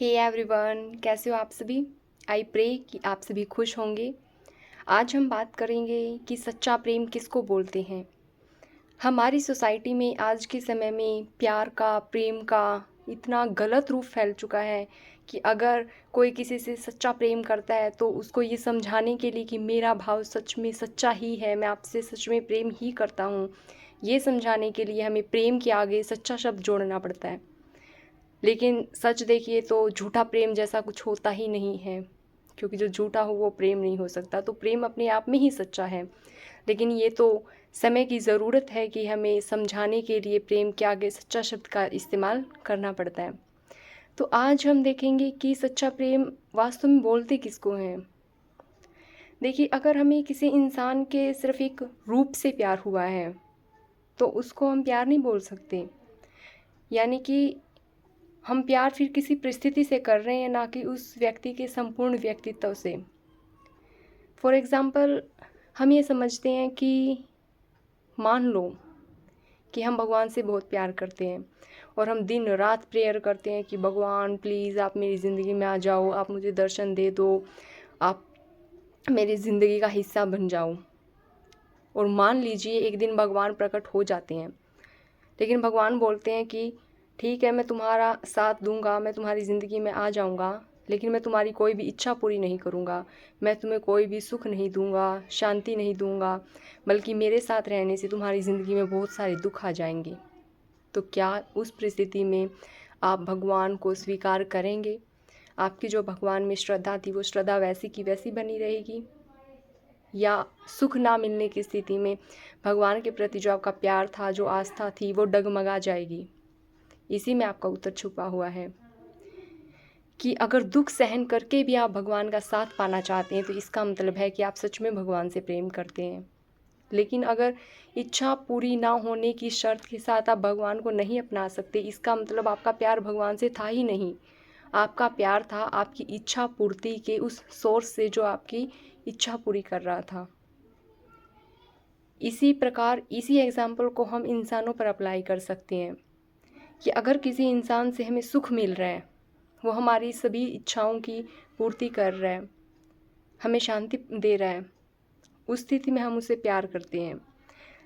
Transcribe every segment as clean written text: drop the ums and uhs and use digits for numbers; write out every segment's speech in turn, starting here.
Hey everyone, कैसे हो आप सभी। आई प्रे कि आप सभी खुश होंगे। आज हम बात करेंगे कि सच्चा प्रेम किसको बोलते हैं। हमारी सोसाइटी में आज के समय में प्यार का, प्रेम का इतना गलत रूप फैल चुका है कि अगर कोई किसी से सच्चा प्रेम करता है तो उसको ये समझाने के लिए कि मेरा भाव सच में सच्चा ही है, मैं आपसे सच में प्रेम ही करता हूँ, ये समझाने के लिए हमें प्रेम के आगे सच्चा शब्द जोड़ना पड़ता है। लेकिन सच देखिए तो झूठा प्रेम जैसा कुछ होता ही नहीं है, क्योंकि जो झूठा हो वो प्रेम नहीं हो सकता। तो प्रेम अपने आप में ही सच्चा है, लेकिन ये तो समय की ज़रूरत है कि हमें समझाने के लिए प्रेम के आगे सच्चा शब्द का इस्तेमाल करना पड़ता है। तो आज हम देखेंगे कि सच्चा प्रेम वास्तव में बोलते किसको हैं। देखिए, अगर हमें किसी इंसान के सिर्फ एक रूप से प्यार हुआ है तो उसको हम प्यार नहीं बोल सकते। यानी कि हम प्यार फिर किसी परिस्थिति से कर रहे हैं, ना कि उस व्यक्ति के संपूर्ण व्यक्तित्व से। फॉर एग्ज़ाम्पल, हम ये समझते हैं कि मान लो कि हम भगवान से बहुत प्यार करते हैं और हम दिन रात प्रेयर करते हैं कि भगवान प्लीज़ आप मेरी ज़िंदगी में आ जाओ, आप मुझे दर्शन दे दो, आप मेरी ज़िंदगी का हिस्सा बन जाओ। और मान लीजिए एक दिन भगवान प्रकट हो जाते हैं, लेकिन भगवान बोलते हैं कि ठीक है, मैं तुम्हारा साथ दूंगा, मैं तुम्हारी ज़िंदगी में आ जाऊंगा, लेकिन मैं तुम्हारी कोई भी इच्छा पूरी नहीं करूंगा, मैं तुम्हें कोई भी सुख नहीं दूंगा, शांति नहीं दूंगा, बल्कि मेरे साथ रहने से तुम्हारी ज़िंदगी में बहुत सारे दुख आ जाएंगे। तो क्या उस परिस्थिति में आप भगवान को स्वीकार करेंगे? आपकी जो भगवान में श्रद्धा थी वो श्रद्धा वैसी की वैसी बनी रहेगी, या सुख ना मिलने की स्थिति में भगवान के प्रति जो आपका प्यार था, जो आस्था थी, वो डगमगा जाएगी? इसी में आपका उत्तर छुपा हुआ है कि अगर दुख सहन करके भी आप भगवान का साथ पाना चाहते हैं तो इसका मतलब है कि आप सच में भगवान से प्रेम करते हैं। लेकिन अगर इच्छा पूरी ना होने की शर्त के साथ आप भगवान को नहीं अपना सकते, इसका मतलब आपका प्यार भगवान से था ही नहीं। आपका प्यार था आपकी इच्छा पूर्ति के उस सोर्स से जो आपकी इच्छा पूरी कर रहा था। इसी प्रकार इसी एग्जाम्पल को हम इंसानों पर अप्लाई कर सकते हैं कि अगर किसी इंसान से हमें सुख मिल रहा है, वो हमारी सभी इच्छाओं की पूर्ति कर रहा है, हमें शांति दे रहा है, उस स्थिति में हम उसे प्यार करते हैं।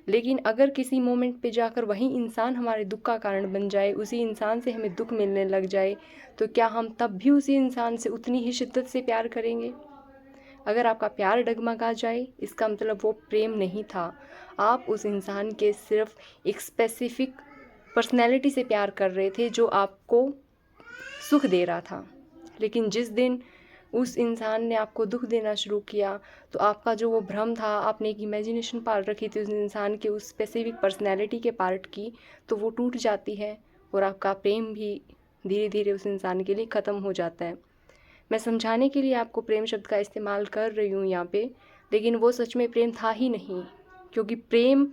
लेकिन अगर किसी मोमेंट पे जाकर वही इंसान हमारे दुख का कारण बन जाए, उसी इंसान से हमें दुख मिलने लग जाए, तो क्या हम तब भी उसी इंसान से उतनी ही शिद्दत से प्यार करेंगे? अगर आपका प्यार डगमगा जाए, इसका मतलब वो प्रेम नहीं था। आप उस इंसान के सिर्फ एक स्पेसिफिक पर्सनैलिटी से प्यार कर रहे थे जो आपको सुख दे रहा था। लेकिन जिस दिन उस इंसान ने आपको दुख देना शुरू किया तो आपका जो वो भ्रम था, आपने एक इमेजिनेशन पाल रखी थी उस इंसान के उस स्पेसिफिक पर्सनैलिटी के पार्ट की, तो वो टूट जाती है और आपका प्रेम भी धीरे धीरे उस इंसान के लिए ख़त्म हो जाता है। मैं समझाने के लिए आपको प्रेम शब्द का इस्तेमाल कर रही हूँ यहाँ पे, लेकिन वो सच में प्रेम था ही नहीं, क्योंकि प्रेम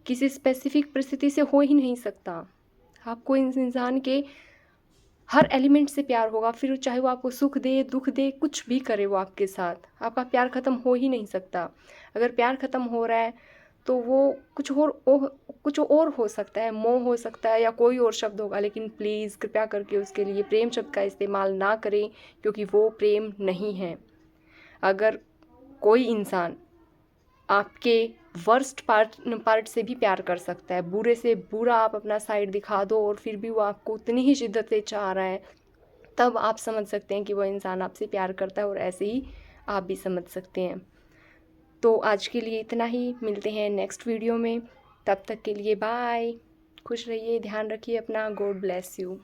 किसी स्पेसिफिक परिस्थिति से हो ही नहीं सकता। आपको इस इंसान के हर एलिमेंट से प्यार होगा, फिर चाहे वो आपको सुख दे, दुख दे, कुछ भी करे वो आपके साथ, आपका प्यार ख़त्म हो ही नहीं सकता। अगर प्यार ख़त्म हो रहा है तो वो कुछ और हो सकता है, मोह हो सकता है या कोई और शब्द होगा, लेकिन प्लीज़ कृपया करके उसके लिए प्रेम शब्द का इस्तेमाल ना करें, क्योंकि वो प्रेम नहीं है। अगर कोई इंसान आपके वर्स्ट पार्ट से भी प्यार कर सकता है, बुरे से बुरा आप अपना साइड दिखा दो और फिर भी वो आपको उतनी ही शिद्दत से चाह रहा है, तब आप समझ सकते हैं कि वो इंसान आपसे प्यार करता है, और ऐसे ही आप भी समझ सकते हैं। तो आज के लिए इतना ही, मिलते हैं नेक्स्ट वीडियो में। तब तक के लिए बाय, खुश रहिए, ध्यान रखिए अपना, गॉड ब्लेस यू।